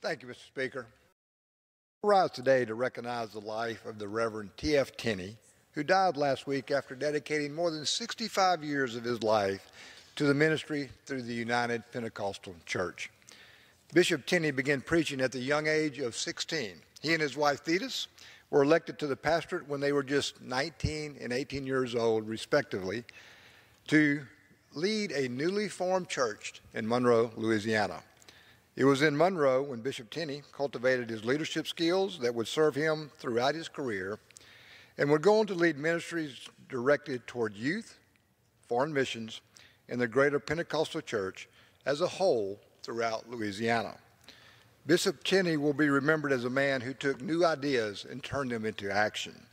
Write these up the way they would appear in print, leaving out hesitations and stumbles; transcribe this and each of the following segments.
Thank you, Mr. Speaker. I rise today to recognize the life of the Reverend T.F. Tenney, who died last week after dedicating more than 65 years of his life to the ministry through the United Pentecostal Church. Bishop Tenney began preaching at the young age of 16. He and his wife, Thetis, were elected to the pastorate when they were just 19 and 18 years old, respectively, to lead a newly formed church in Monroe, Louisiana. It was in Monroe when Bishop Tenney cultivated his leadership skills that would serve him throughout his career and would go on to lead ministries directed toward youth, foreign missions, and the greater Pentecostal church as a whole throughout Louisiana. Bishop Tenney will be remembered as a man who took new ideas and turned them into action.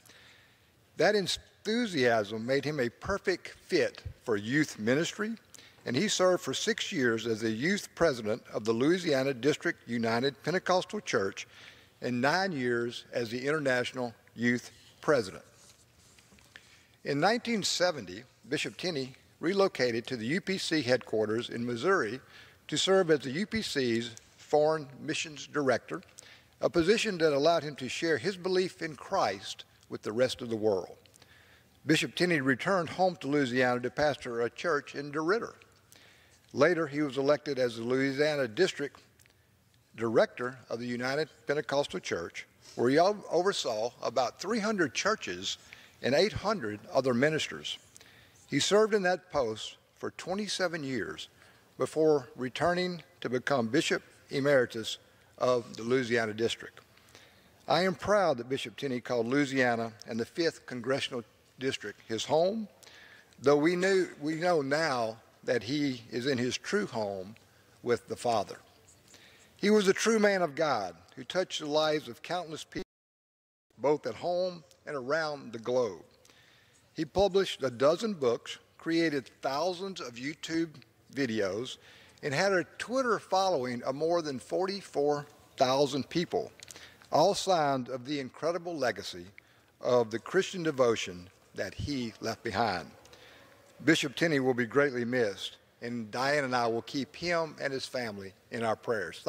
That enthusiasm made him a perfect fit for youth ministry, and he served for 6 years as the youth president of the Louisiana District United Pentecostal Church and 9 years as the international youth president. In 1970, Bishop Tenney relocated to the UPC headquarters in Missouri to serve as the UPC's Foreign Missions Director, a position that allowed him to share his belief in Christ with the rest of the world. Bishop Tenney returned home to Louisiana to pastor a church in DeRidder. Later, he was elected as the Louisiana District Director of the United Pentecostal Church, where he oversaw about 300 churches and 800 other ministers. He served in that post for 27 years before returning to become Bishop Emeritus of the Louisiana District. I am proud that Bishop Tenney called Louisiana and the 5th Congressional District his home, though we know now that he is in his true home with the Father. He was a true man of God who touched the lives of countless people, both at home and around the globe. He published a dozen books, created thousands of YouTube videos, and had a Twitter following of more than 44,000 people, all signs of the incredible legacy of the Christian devotion that he left behind. Bishop Tenney will be greatly missed, and Diane and I will keep him and his family in our prayers.